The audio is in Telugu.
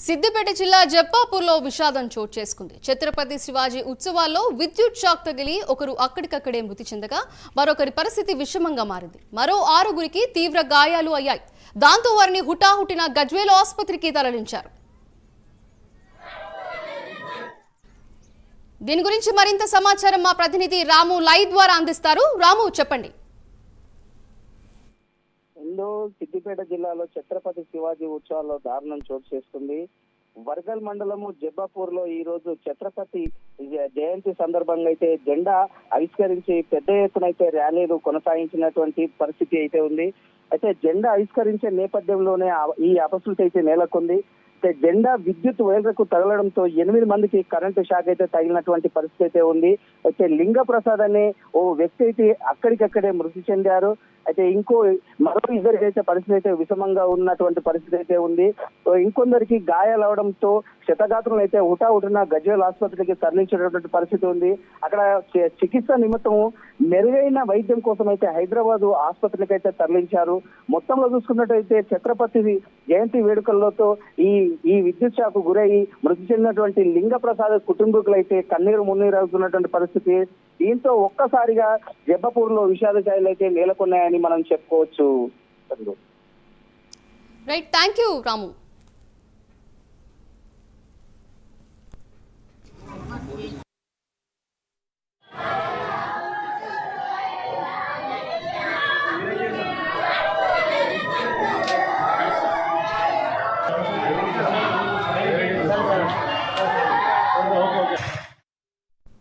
సిద్దిపేట జిల్లా జప్పాపూర్లో విషాదం చోటు చేసుకుంది. ఛత్రపతి శివాజీ ఉత్సవాల్లో విద్యుత్ షాక్ తగిలి ఒకరు అక్కడికక్కడే మృతి చెందగా మరొకరి పరిస్థితి విషమంగా మారింది. మరో 6గురికి తీవ్ర గాయాలు అయ్యాయి. దాంతో వారిని హుటాహుటిన గజ్వేల్ ఆసుపత్రికి తరలించారు. దీని గురించి మరింత సమాచారం మా ప్రతినిధి రాము లైవ్ ద్వారా అందిస్తారు. రాము, చెప్పండి. సిద్దిపేట జిల్లాలో ఛత్రపతి శివాజీ ఉత్సవాల్లో దారుణం చోటు చేసుకుంది. వర్గల్ మండలము జబ్బాపూర్ లో ఈ రోజు ఛత్రపతి జయంతి సందర్భంగా అయితే జెండా ఆవిష్కరించి పెద్ద ఎత్తున అయితే ర్యాలీలు కొనసాగించినటువంటి పరిస్థితి అయితే ఉంది. అయితే జెండా ఆవిష్కరించే నేపథ్యంలోనే ఈ అపశృతి అయితే నెలకొంది. జెండా విద్యుత్ వైర్లకు తగలడంతో 8 మందికి కరెంటు షాక్ అయితే తగిలినటువంటి పరిస్థితి అయితే ఉంది. అయితే లింగ ప్రసాద్ అనే ఓ వ్యక్తి అయితే అక్కడికక్కడే మృతి చెందారు. అయితే మరో ఇద్దరికైతే పరిస్థితి అయితే విషమంగా ఉన్నటువంటి పరిస్థితి అయితే ఉంది. ఇంకొందరికి గాయాలవడంతో క్షతగాత్రులు అయితే హుటాహుటిన గజ్వేల్ ఆసుపత్రికి తరలించేటటువంటి పరిస్థితి ఉంది. అక్కడ చికిత్స నిమిత్తం మెరుగైన వైద్యం కోసం అయితే హైదరాబాద్ ఆసుపత్రికి అయితే తరలించారు. మొత్తంలో చూసుకున్నట్టయితే ఛత్రపతి జయంతి వేడుకలతో ఈ విద్యుత్ షాకు గురై మృతి చెందినటువంటి లింగ ప్రసాద్ కుటుంబీకులు అయితే కన్నీరు మున్నీరు అవుతున్నటువంటి పరిస్థితి. దీంతో ఒక్కసారిగా జబ్బపూర్ లో విషాద ఛాయలు అయితే నెలకొన్నాయని మనం చెప్పుకోవచ్చు. Right, thank you Ramu.